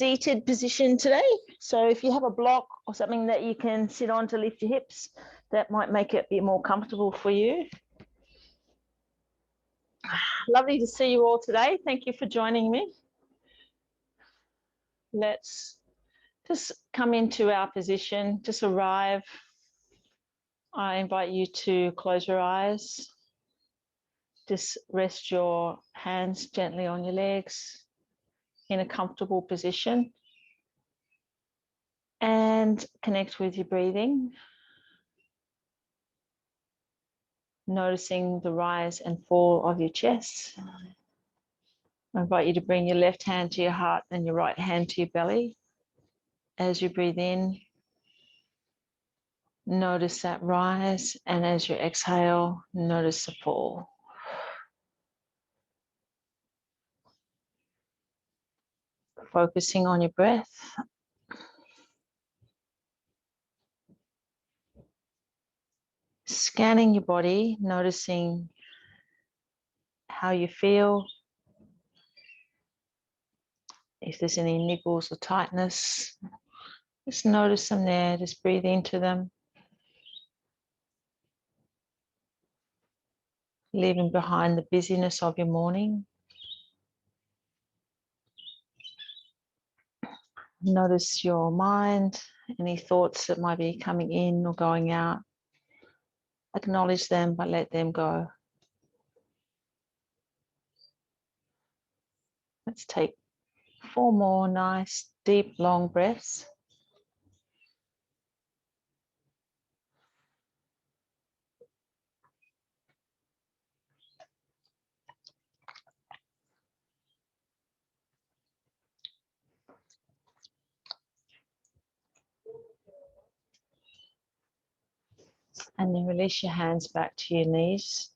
seated position today. So if you have a block or something that you can sit on to lift your hips, that might make it a bit more comfortable for you. Lovely to see you all today. Thank you for joining me. Let's just come into our position, just arrive. I invite you to close your eyes. Just rest your hands gently on your legs in a comfortable position and connect with your breathing. Noticing the rise and fall of your chest. I invite you to bring your left hand to your heart and your right hand to your belly. As you breathe in, notice that rise, and as you exhale, notice the fall. Focusing on your breath. Scanning your body, noticing how you feel. If there's any niggles or tightness, just notice them there, just breathe into them. Leaving behind the busyness of your morning. Notice your mind, any thoughts that might be coming in or going out. Acknowledge them, but let them go. Let's take 4 more nice, deep, long breaths. And then release your hands back to your knees.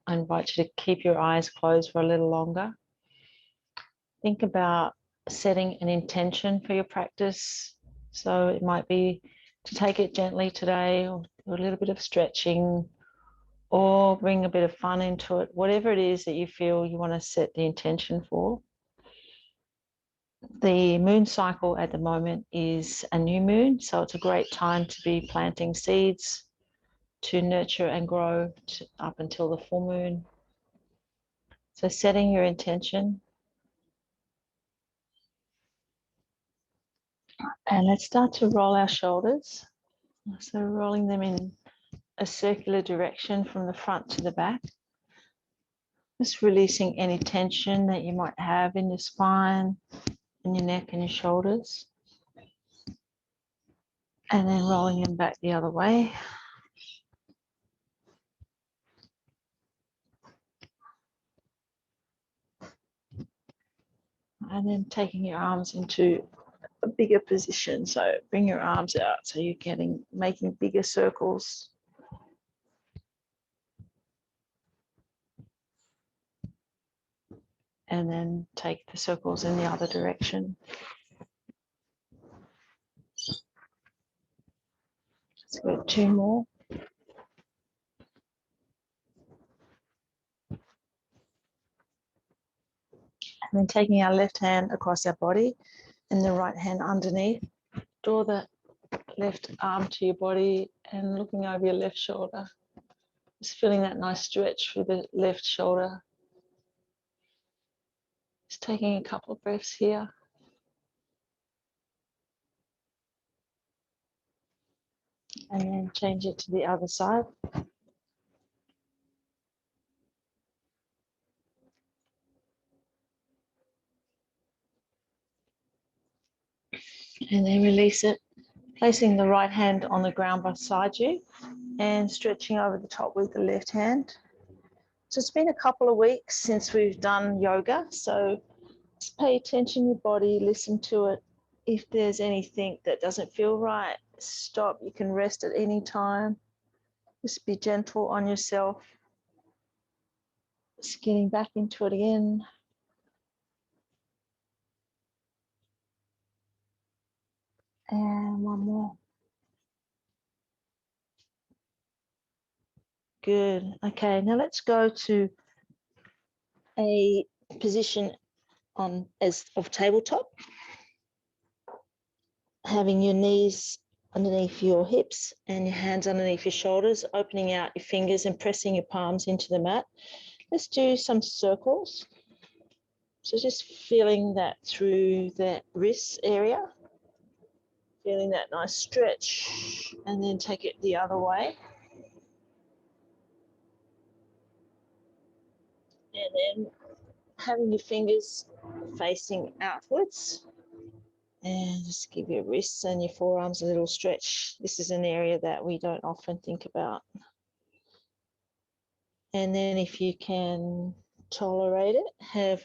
I invite you to keep your eyes closed for a little longer. Think about setting an intention for your practice. So it might be to take it gently today, or a little bit of stretching, or bring a bit of fun into it. Whatever it is that you feel you want to set the intention for. The moon cycle at the moment is a new moon, so it's a great time to be planting seeds to nurture and grow up until the full moon. So setting your intention. And let's start to roll our shoulders. So rolling them in a circular direction from the front to the back. Just releasing any tension that you might have in your spine, in your neck and your shoulders. And then rolling them back the other way. And then taking your arms into a bigger position. So bring your arms out so you're making bigger circles. And then take the circles in the other direction. Let's go 2 more. And then taking our left hand across our body and the right hand underneath. Draw the left arm to your body and looking over your left shoulder. Just feeling that nice stretch through the left shoulder. Just taking a couple of breaths here. And then change it to the other side. And then release it, placing the right hand on the ground beside you and stretching over the top with the left hand. So it's been a couple of weeks since we've done yoga, so just pay attention to your body, listen to it. If there's anything that doesn't feel right, stop. You can rest at any time. Just be gentle on yourself. Just getting back into it again. And 1 more. Good. Okay, now let's go to a position of tabletop. having your knees underneath your hips and your hands underneath your shoulders, opening out your fingers and pressing your palms into the mat. Let's do some circles. So just feeling that through the wrist area, feeling that nice stretch, and then take it the other way. And then having your fingers facing outwards, and just give your wrists and your forearms a little stretch. This is an area that we don't often think about. And then if you can tolerate it, have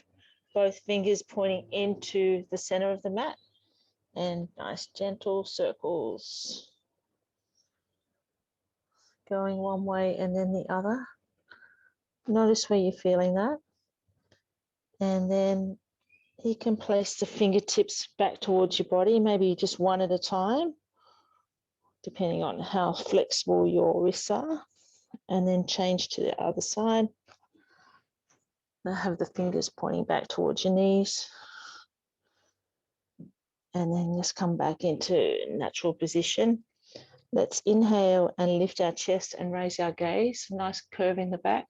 both fingers pointing into the center of the mat, and nice gentle circles going one way and then the other. Notice where you're feeling that. And then you can place the fingertips back towards your body, maybe just one at a time, depending on how flexible your wrists are. And then change to the other side. Now have the fingers pointing back towards your knees. And then just come back into natural position. Let's inhale and lift our chest and raise our gaze. Nice curve in the back.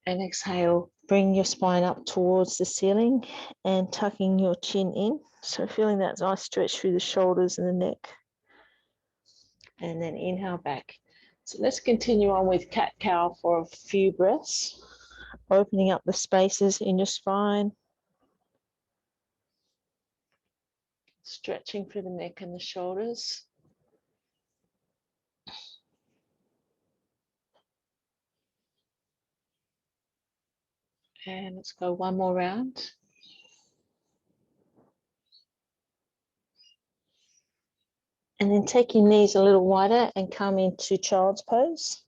And exhale, bring your spine up towards the ceiling and tucking your chin in. So feeling that nice stretch through the shoulders and the neck. And then inhale back. So let's continue on with cat-cow for a few breaths, opening up the spaces in your spine, stretching through the neck and the shoulders. And let's go one more round. And then take your knees a little wider and come into child's pose.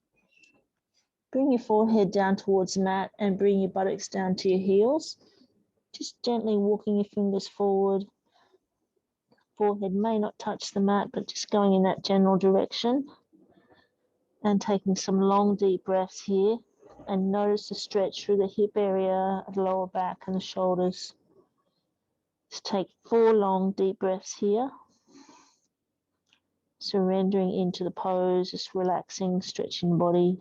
Bring your forehead down towards the mat and bring your buttocks down to your heels. Just gently walking your fingers forward. Forehead may not touch the mat, but just going in that general direction. And taking some long, deep breaths here. And notice the stretch through the hip area, the lower back and the shoulders. Just take 4 long, deep breaths here. Surrendering into the pose, just relaxing, stretching the body.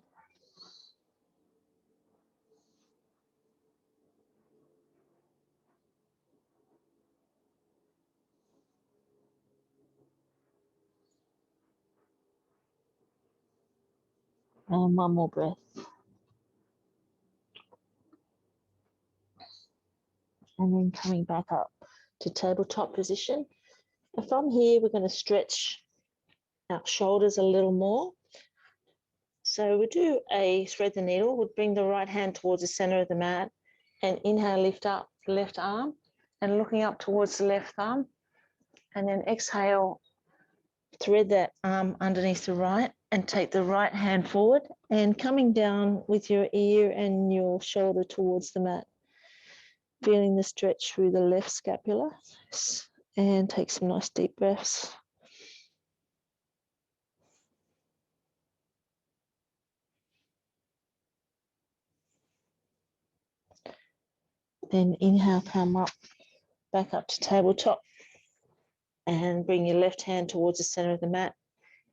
And one more breath. And then coming back up to tabletop position. And from here, we're going to stretch our shoulders a little more. So we'll do a thread the needle. We'll bring the right hand towards the center of the mat and inhale, lift up the left arm and looking up towards the left thumb. And then exhale, thread that arm underneath the right and take the right hand forward and coming down with your ear and your shoulder towards the mat. Feeling the stretch through the left scapula and take some nice deep breaths. Then inhale, come up, back up to tabletop and bring your left hand towards the center of the mat.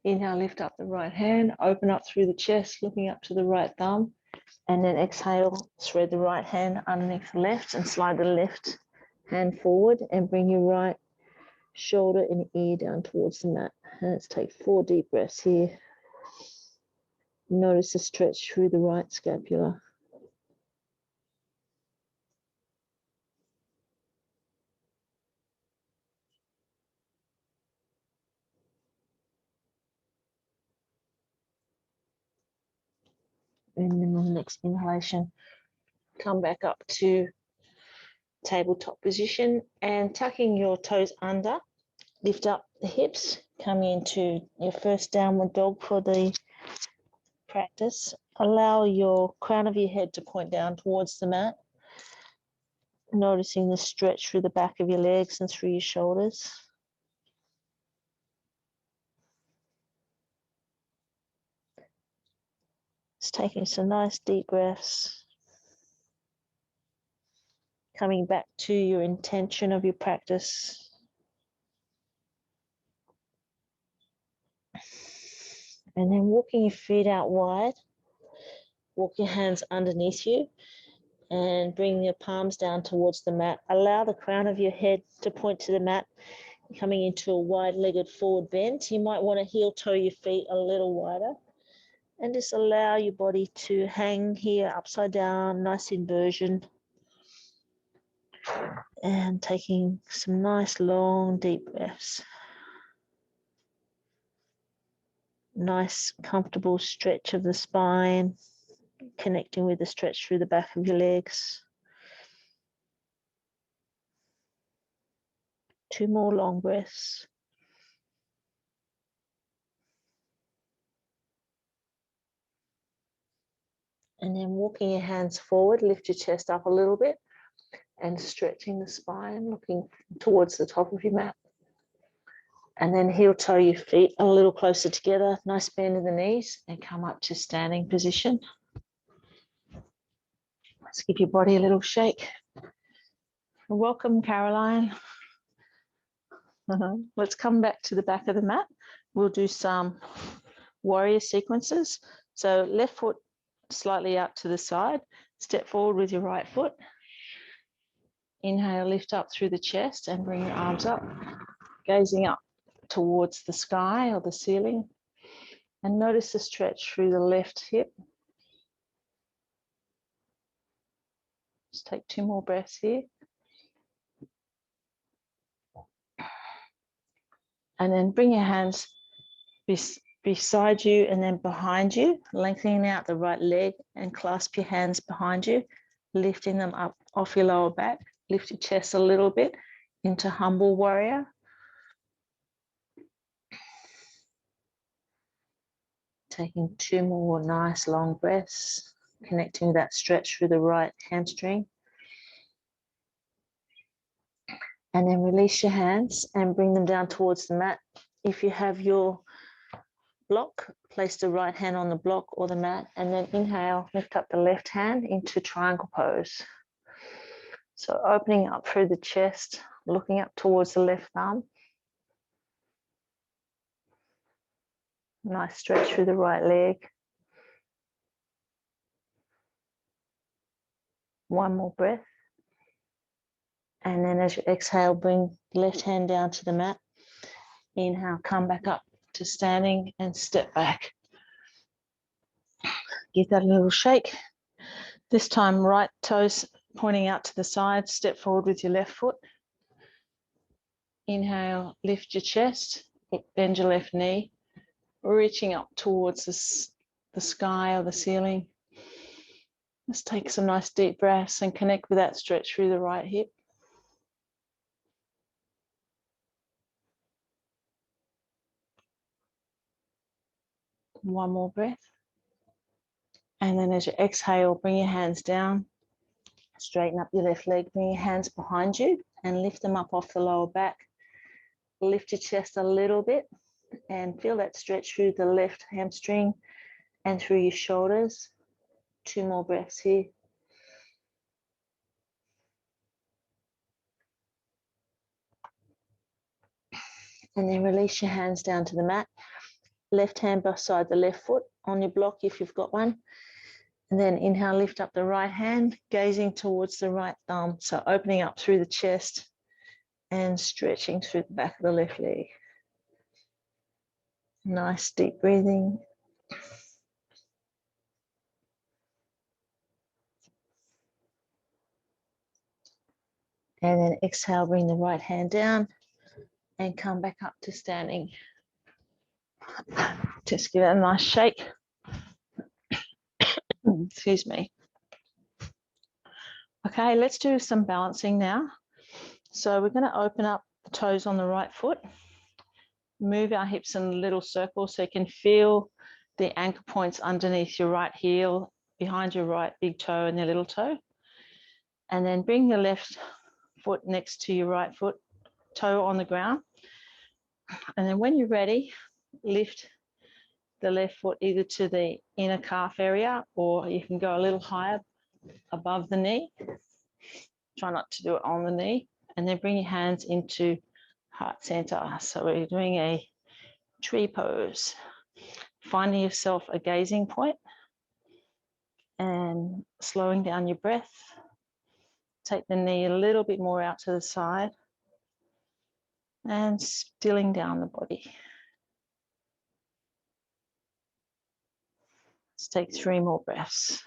Inhale, lift up the right hand, open up through the chest, looking up to the right thumb, and then exhale, thread the right hand underneath the left and slide the left hand forward and bring your right shoulder and ear down towards the mat. And let's take 4 deep breaths here. Notice the stretch through the right scapula. And then on the next inhalation, come back up to tabletop position and tucking your toes under, lift up the hips, come into your first downward dog for the practice. Allow your crown of your head to point down towards the mat, noticing the stretch through the back of your legs and through your shoulders. Just taking some nice deep breaths. Coming back to your intention of your practice. And then walking your feet out wide, walk your hands underneath you and bring your palms down towards the mat. Allow the crown of your head to point to the mat, coming into a wide-legged forward bend. You might want to heel toe your feet a little wider and just allow your body to hang here upside down, nice inversion. And taking some nice long deep breaths. Nice comfortable stretch of the spine, connecting with the stretch through the back of your legs. 2 more long breaths. And then walking your hands forward, lift your chest up a little bit and stretching the spine, looking towards the top of your mat. And then heel toe your feet a little closer together, nice bend in the knees, and come up to standing position. Let's give your body a little shake. Welcome, Caroline. Let's come back to the back of the mat. We'll do some warrior sequences. So left foot slightly out to the side, step forward with your right foot. Inhale, lift up through the chest and bring your arms up, gazing up towards the sky or the ceiling. And notice the stretch through the left hip. Just take 2 more breaths here. And then bring your hands beside you and then behind you, lengthening out the right leg and clasp your hands behind you, lifting them up off your lower back. Lift your chest a little bit into humble warrior. Taking 2 more nice long breaths, connecting with that stretch through the right hamstring. And then release your hands and bring them down towards the mat. If you have your block, place the right hand on the block or the mat, and then inhale, lift up the left hand into triangle pose. So opening up through the chest, looking up towards the left thumb. Nice stretch through the right leg. 1 more breath. And then as you exhale, bring the left hand down to the mat. Inhale, come back up to standing and step back. Give that a little shake. This time, right toes pointing out to the side, step forward with your left foot. Inhale, lift your chest, bend your left knee, reaching up towards the sky or the ceiling. Let's take some nice deep breaths and connect with that stretch through the right hip. One more breath. And then as you exhale, bring your hands down, straighten up your left leg, bring your hands behind you and lift them up off the lower back. Lift your chest a little bit and feel that stretch through the left hamstring and through your shoulders. 2 more breaths here. And then release your hands down to the mat. Left hand beside the left foot on your block if you've got one. And then inhale, lift up the right hand, gazing towards the right thumb. So opening up through the chest and stretching through the back of the left leg. Nice deep breathing. And then exhale, bring the right hand down and come back up to standing. Just give it a nice shake. Excuse me. Okay, let's do some balancing now. So we're going to open up the toes on the right foot, move our hips in a little circle so you can feel the anchor points underneath your right heel, behind your right big toe and your little toe. And then bring your left foot next to your right foot, toe on the ground. And then when you're ready, lift the left foot either to the inner calf area or you can go a little higher above the knee. Try not to do it on the knee. And then bring your hands into heart center. So we're doing a tree pose. finding yourself a gazing point and slowing down your breath. Take the knee a little bit more out to the side and stilling down the body. Let's take 3 more breaths.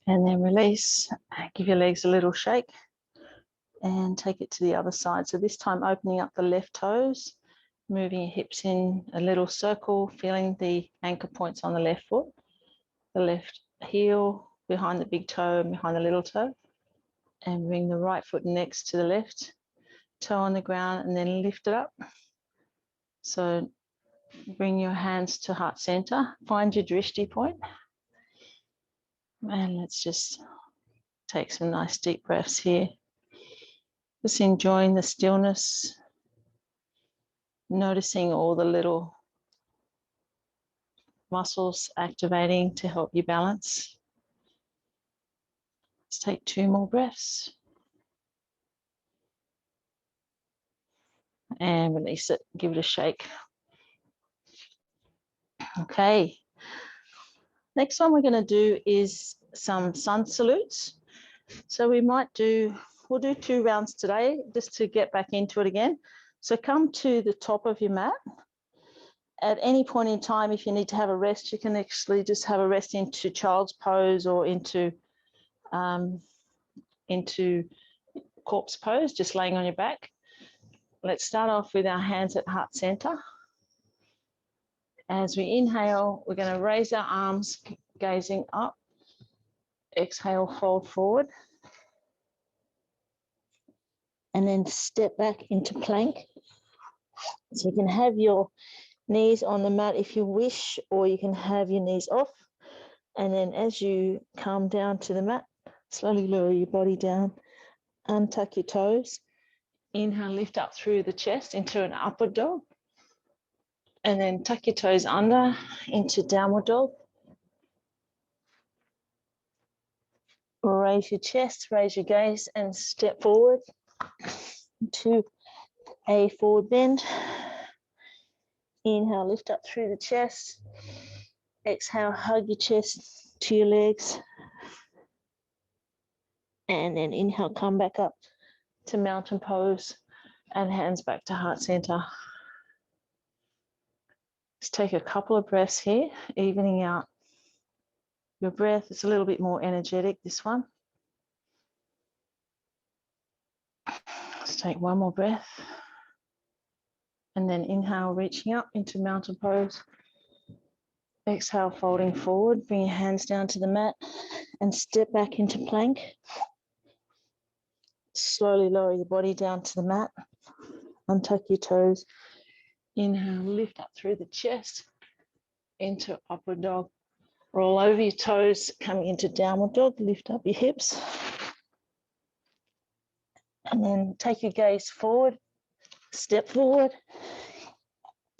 And then release, give your legs a little shake and take it to the other side. So this time opening up the left toes, moving your hips in a little circle, feeling the anchor points on the left foot, the left heel behind the big toe and behind the little toe, and bring the right foot next to the left toe on the ground and then lift it up. So bring your hands to heart center, find your drishti point, and let's just take some nice deep breaths here. Just enjoying the stillness, noticing all the little muscles activating to help you balance. Let's take 2 more breaths. And release it, give it a shake. Okay. Next one we're going to do is some sun salutes. So we'll do 2 rounds today just to get back into it again. So come to the top of your mat. At any point in time, if you need to have a rest, you can actually just have a rest into child's pose or into corpse pose, just laying on your back. Let's start off with our hands at heart center. As we inhale, we're going to raise our arms, gazing up. Exhale, fold forward. And then step back into plank. So you can have your knees on the mat if you wish, or you can have your knees off. And then as you come down to the mat, slowly lower your body down, untuck your toes. Inhale, lift up through the chest into an upward dog. And then tuck your toes under into downward dog. Raise your chest, raise your gaze, and step forward to a forward bend. Inhale, lift up through the chest. Exhale, hug your chest to your legs. And then inhale, come back up to mountain pose and hands back to heart center. Let's take a couple of breaths here, evening out your breath. It's a little bit more energetic, this one. Let's take 1 more breath. And then inhale, reaching up into mountain pose. Exhale, folding forward. Bring your hands down to the mat and step back into plank. Slowly lower your body down to the mat. Untuck your toes. Inhale, lift up through the chest into upward dog. Roll over your toes, coming into downward dog. Lift up your hips. And then take your gaze forward. Step forward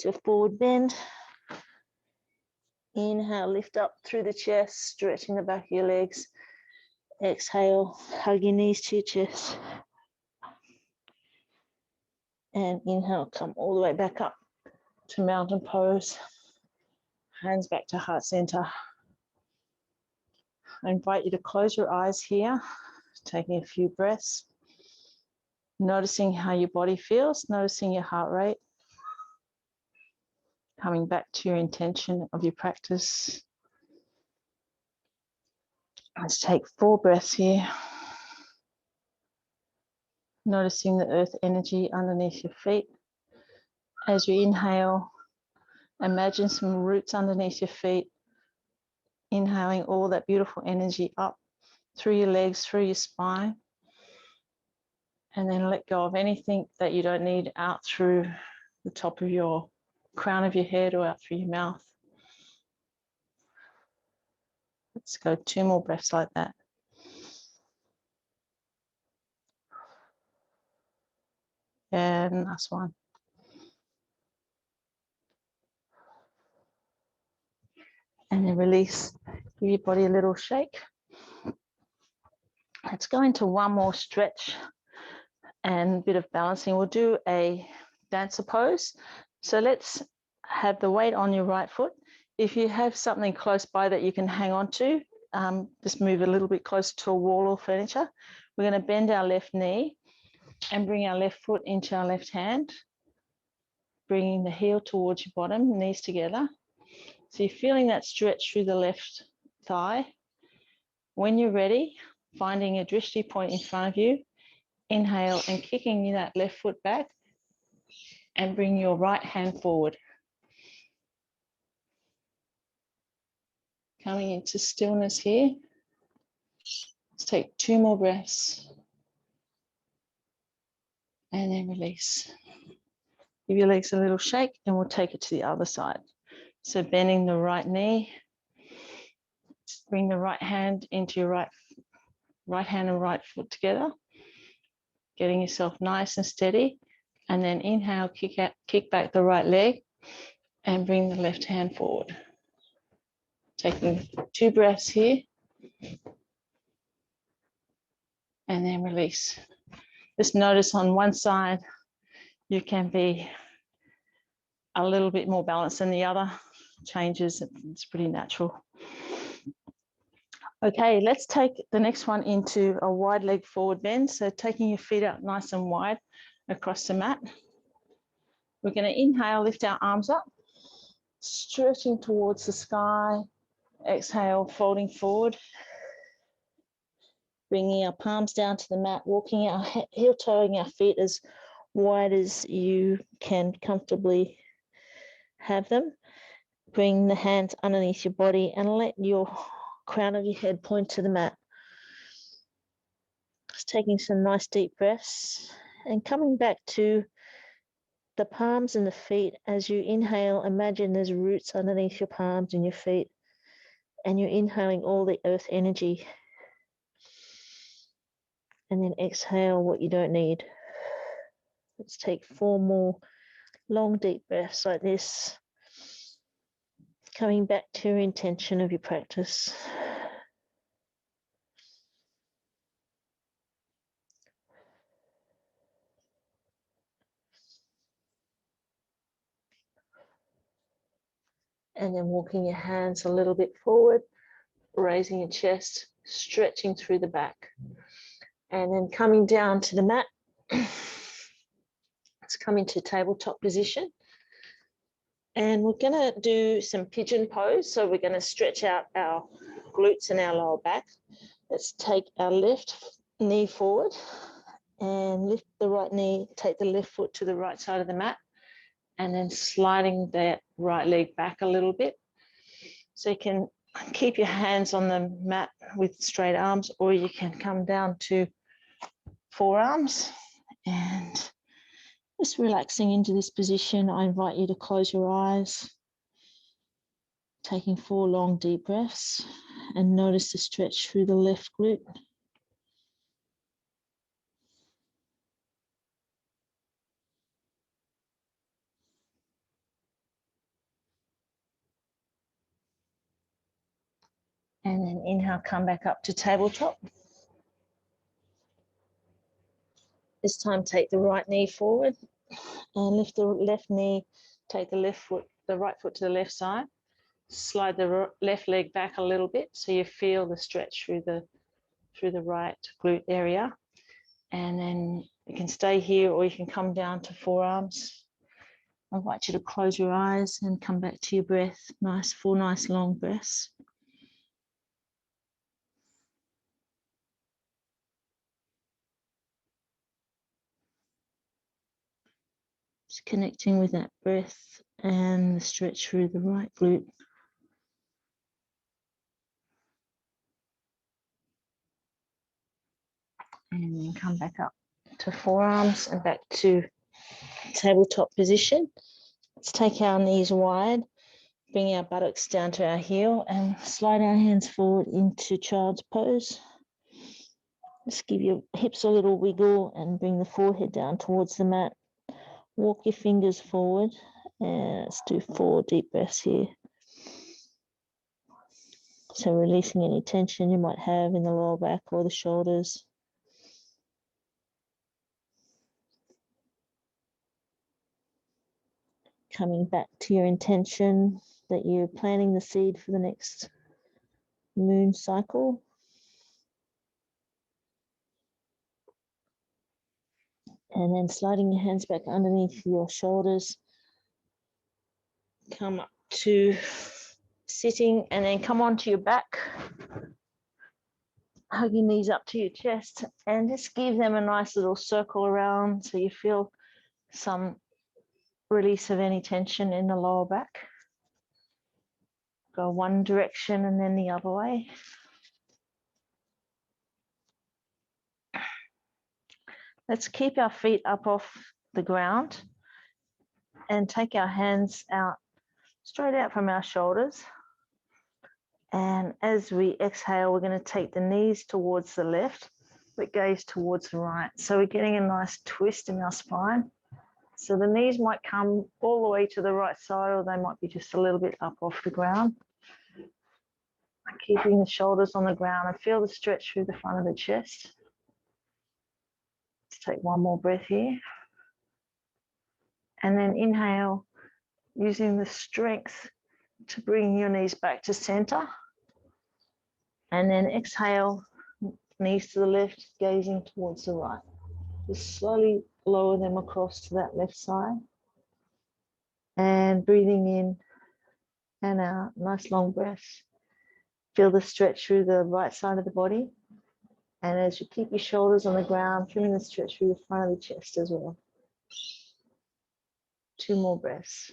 to a forward bend. Inhale, lift up through the chest, stretching the back of your legs. Exhale, hug your knees to your chest. And inhale, come all the way back up to mountain pose. Hands back to heart center. I invite you to close your eyes here, taking a few breaths, noticing how your body feels, noticing your heart rate, coming back to your intention of your practice. Let's take 4 breaths here. Noticing the earth energy underneath your feet. As you inhale, imagine some roots underneath your feet. Inhaling all that beautiful energy up through your legs, through your spine. And then let go of anything that you don't need out through the top of your crown of your head or out through your mouth. Let's go 2 more breaths like that. And last one. And then release. Give your body a little shake. Let's go into one more stretch and a bit of balancing. We'll do a dancer pose. So let's have the weight on your right foot. If you have something close by that you can hang on to, just move a little bit closer to a wall or furniture. We're going to bend our left knee and bring our left foot into our left hand, bringing the heel towards your bottom, knees together. So you're feeling that stretch through the left thigh. When you're ready, finding a drishti point in front of you, inhale and kicking that left foot back and bring your right hand forward. Coming into stillness here. Let's take 2 more breaths and then release. Give your legs a little shake and we'll take it to the other side. So bending the right knee, bring the right hand into your right hand and right foot together, getting yourself nice and steady, and then inhale, kick back the right leg and bring the left hand forward. Taking 2 breaths here and then release. Just notice on one side you can be a little bit more balanced than the other. Changes, it's pretty natural. Okay, let's take the next one into a wide leg forward bend. So taking your feet out nice and wide across the mat. We're going to inhale, lift our arms up, stretching towards the sky. Exhale, folding forward. Bringing our palms down to the mat, walking our heel toeing our feet as wide as you can comfortably have them. Bring the hands underneath your body and let your crown of your head point to the mat. Just taking some nice deep breaths and coming back to the palms and the feet. As you inhale, imagine there's roots underneath your palms and your feet, and you're inhaling all the earth energy. And then exhale what you don't need. Let's take 4 more long, deep breaths like this. Coming back to your intention of your practice. And then walking your hands a little bit forward, raising your chest, stretching through the back. And then coming down to the mat. Let's come into tabletop position. And we're going to do some pigeon pose. So we're going to stretch out our glutes and our lower back. Let's take our left knee forward and lift the right knee, take the left foot to the right side of the mat, and then sliding that right leg back a little bit. So you can keep your hands on the mat with straight arms, or you can come down to forearms and just relaxing into this position. I invite you to close your eyes, taking 4 long deep breaths, and notice the stretch through the left glute. And then inhale, come back up to tabletop. This time take the right knee forward and lift the left knee, take the right foot to the left side. Slide the left leg back a little bit so you feel the stretch through the right glute area. And then you can stay here or you can come down to forearms. I invite you to close your eyes and come back to your breath. Nice, 4 nice long breaths. Just connecting with that breath and the stretch through the right glute. And then come back up to forearms and back to tabletop position. Let's take our knees wide, bring our buttocks down to our heel and slide our hands forward into child's pose. Just give your hips a little wiggle and bring the forehead down towards the mat. Walk your fingers forward and let's do 4 deep breaths here. So releasing any tension you might have in the lower back or the shoulders. Coming back to your intention that you're planting the seed for the next moon cycle. And then sliding your hands back underneath your shoulders. Come up to sitting and then come onto your back. Hug your knees up to your chest and just give them a nice little circle around so you feel some release of any tension in the lower back. Go one direction and then the other way. Let's keep our feet up off the ground and take our hands out, straight out from our shoulders. And as we exhale, we're going to take the knees towards the left, but gaze towards the right. So we're getting a nice twist in our spine. So the knees might come all the way to the right side, or they might be just a little bit up off the ground. Keeping the shoulders on the ground and feel the stretch through the front of the chest. Let's take one more breath here. And then inhale, using the strength to bring your knees back to center. And then exhale, knees to the left, gazing towards the right. Just slowly lower them across to that left side. And breathing in and out, nice long breaths. Feel the stretch through the right side of the body. And as you keep your shoulders on the ground, feeling the stretch through the front of the chest as well. 2 more breaths.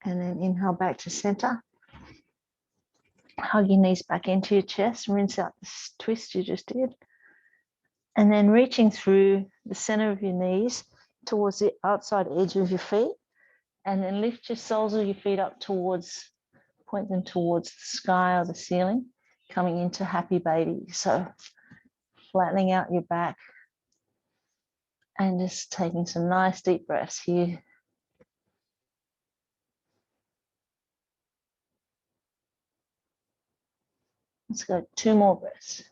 And then inhale back to center. Hug your knees back into your chest. Rinse out this twist you just did. And then reaching through the center of your knees towards the outside edge of your feet. And then lift your soles of your feet up towards, point them towards the sky or the ceiling, coming into happy baby. So flattening out your back and just taking some nice deep breaths here. Let's go 2 more breaths.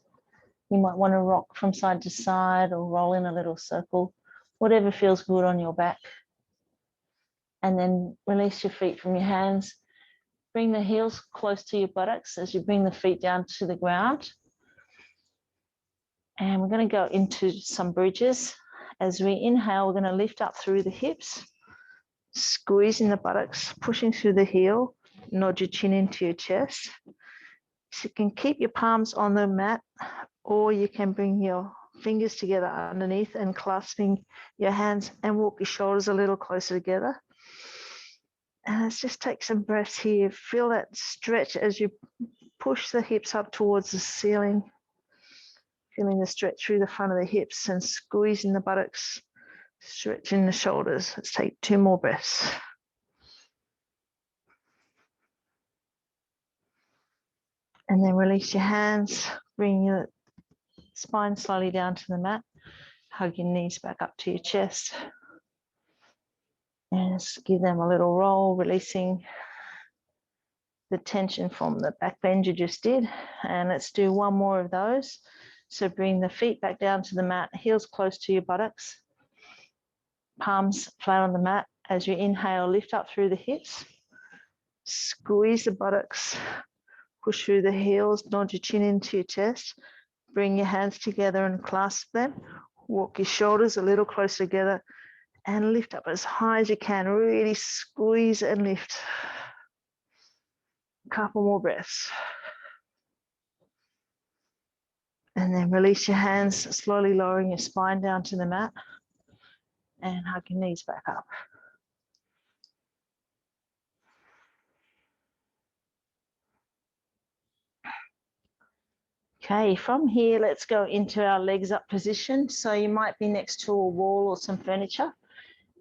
You might want to rock from side to side or roll in a little circle, whatever feels good on your back. And then release your feet from your hands. Bring the heels close to your buttocks as you bring the feet down to the ground. And we're going to go into some bridges. As we inhale, we're going to lift up through the hips, squeezing the buttocks, pushing through the heel, nod your chin into your chest. So you can keep your palms on the mat, or you can bring your fingers together underneath and clasping your hands and walk your shoulders a little closer together. And let's just take some breaths here. Feel that stretch as you push the hips up towards the ceiling. Feeling the stretch through the front of the hips and squeezing the buttocks, stretching the shoulders. Let's take 2 more breaths. And then release your hands. Bring your spine slowly down to the mat. Hug your knees back up to your chest. And just give them a little roll, releasing the tension from the back bend you just did. And let's do 1 more of those. So bring the feet back down to the mat, heels close to your buttocks, palms flat on the mat. As you inhale, lift up through the hips, squeeze the buttocks, push through the heels, nod your chin into your chest, bring your hands together and clasp them, walk your shoulders a little closer together and lift up as high as you can. Really squeeze and lift. A couple more breaths. And then release your hands, slowly lowering your spine down to the mat and hug your knees back up. Okay, from here, let's go into our legs up position. So you might be next to a wall or some furniture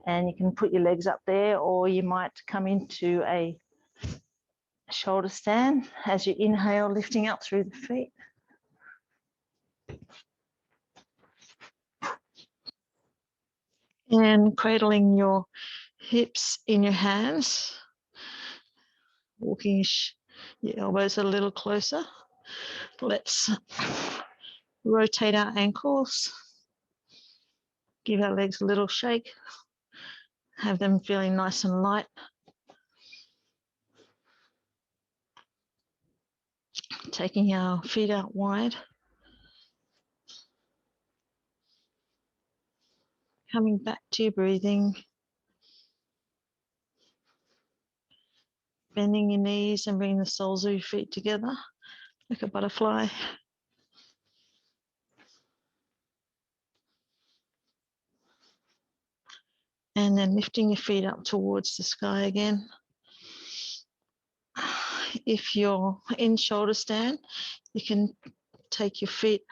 and you can put your legs up there, or you might come into a shoulder stand as you inhale, lifting up through the feet. And cradling your hips in your hands walking your elbows a little closer. Let's rotate our ankles. Give our legs a little shake. Have them feeling nice and light. Taking our feet out wide. Coming back to your breathing. Bending your knees and bringing the soles of your feet together like a butterfly. And then lifting your feet up towards the sky again. If you're in shoulder stand, you can take your feet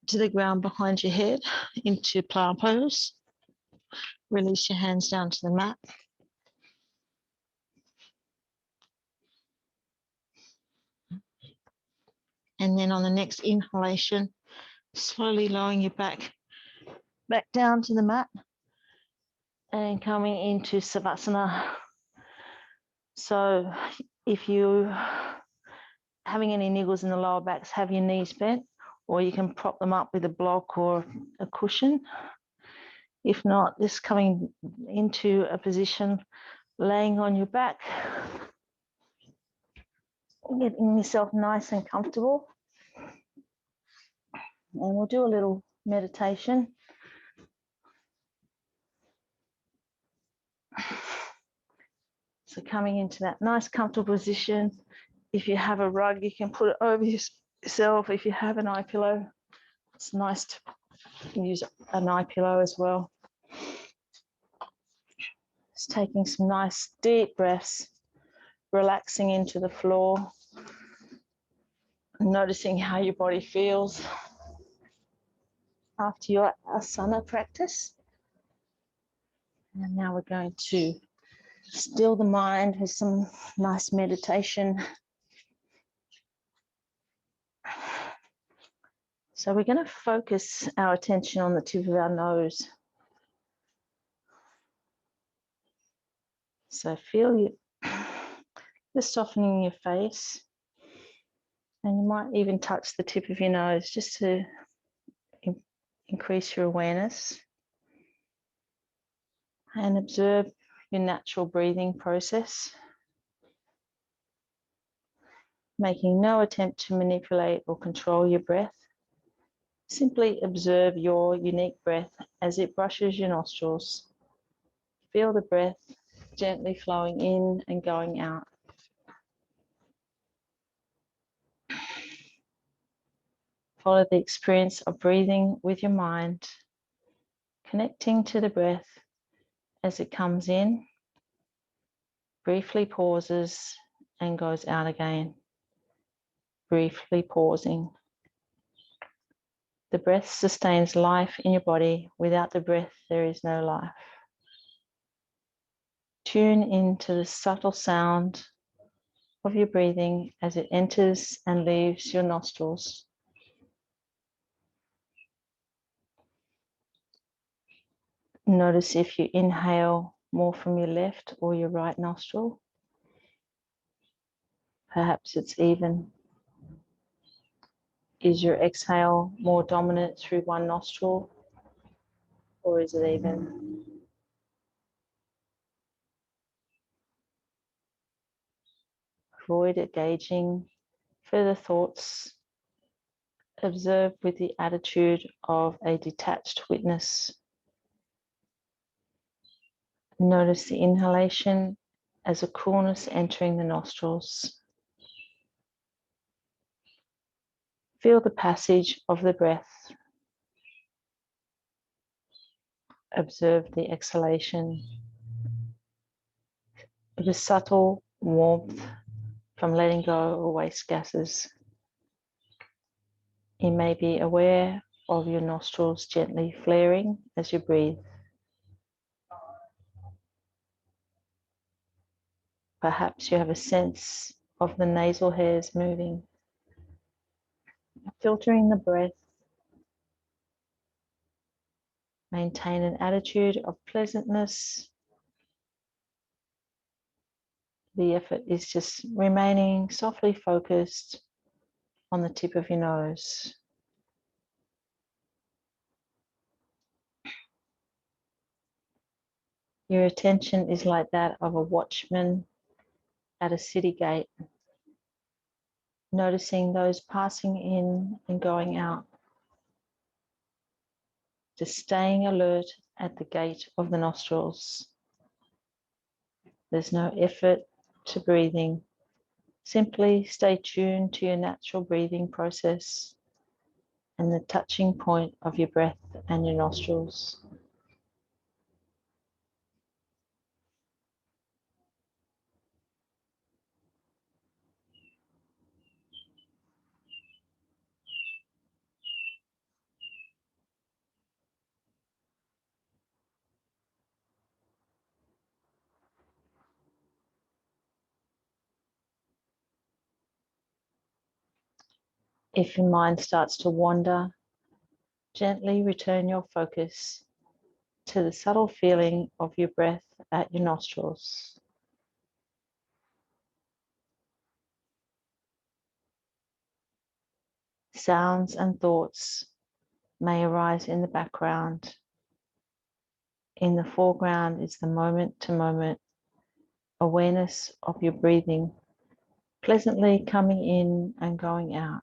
to the ground behind your head into plow pose. Release your hands down to the mat. And then on the next inhalation, slowly lowering your back down to the mat and coming into Savasana. So if you're having any niggles in the lower backs, have your knees bent, or you can prop them up with a block or a cushion. If not, just coming into a position, laying on your back, getting yourself nice and comfortable. And we'll do a little meditation. So coming into that nice comfortable position. If you have a rug, you can put it over yourself. If you have an eye pillow, it's nice to use an eye pillow as well. Just taking some nice deep breaths, relaxing into the floor, noticing how your body feels after your Asana practice. And now we're going to still the mind with some nice meditation. So we're going to focus our attention on the tip of our nose. So feel you just softening your face, and you might even touch the tip of your nose just to increase your awareness, and observe your natural breathing process, making no attempt to manipulate or control your breath. Simply observe your unique breath as it brushes your nostrils. Feel the breath gently flowing in and going out. Follow the experience of breathing with your mind, connecting to the breath as it comes in, briefly pauses and goes out again, briefly pausing. The breath sustains life in your body. Without the breath, there is no life. Tune into the subtle sound of your breathing as it enters and leaves your nostrils. Notice if you inhale more from your left or your right nostril. Perhaps it's even. Is your exhale more dominant through one nostril, or is it even? Avoid engaging further thoughts. Observe with the attitude of a detached witness. Notice the inhalation as a coolness entering the nostrils. Feel the passage of the breath. Observe the exhalation. The subtle warmth from letting go of waste gases. You may be aware of your nostrils gently flaring as you breathe. Perhaps you have a sense of the nasal hairs moving. Filtering the breath. Maintain an attitude of pleasantness. The effort is just remaining softly focused on the tip of your nose. Your attention is like that of a watchman at a city gate, noticing those passing in and going out, just staying alert at the gate of the nostrils. There's no effort to breathing. Simply stay tuned to your natural breathing process and the touching point of your breath and your nostrils. If your mind starts to wander, gently return your focus to the subtle feeling of your breath at your nostrils. Sounds and thoughts may arise in the background. In the foreground is the moment-to-moment awareness of your breathing, pleasantly coming in and going out.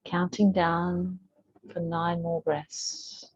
Counting down for 9 more breaths.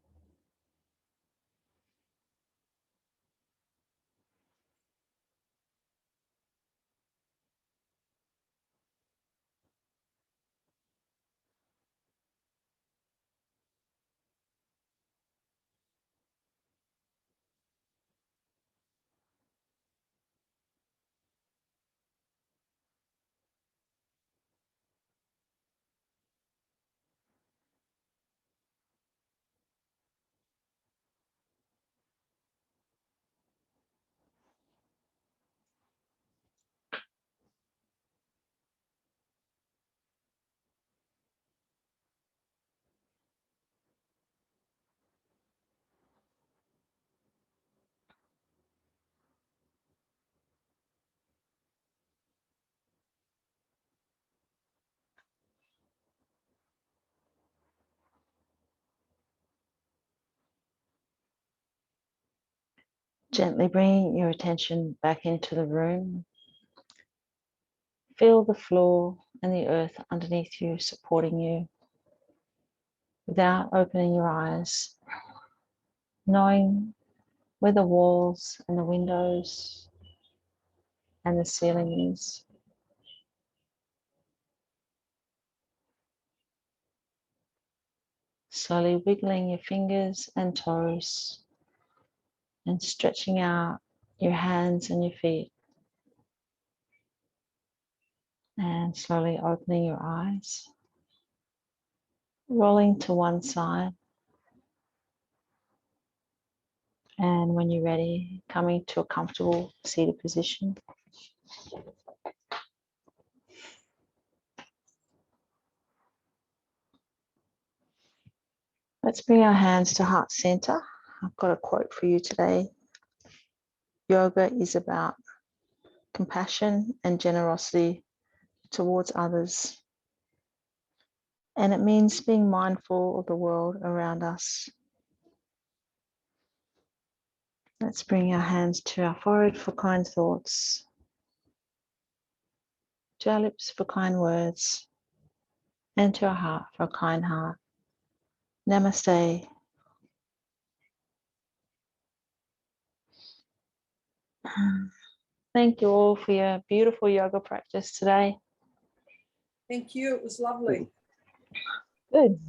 Gently bring your attention back into the room. Feel the floor and the earth underneath you supporting you without opening your eyes, knowing where the walls and the windows and the ceiling is. Slowly wiggling your fingers and toes and stretching out your hands and your feet. And slowly opening your eyes, rolling to one side. And when you're ready, coming to a comfortable seated position. Let's bring our hands to heart center. I've got a quote for you today. Yoga is about compassion and generosity towards others. And it means being mindful of the world around us. Let's bring our hands to our forehead for kind thoughts, to our lips for kind words, and to our heart for a kind heart. Namaste. Thank you all for your beautiful yoga practice today. Thank you. It was lovely. Good.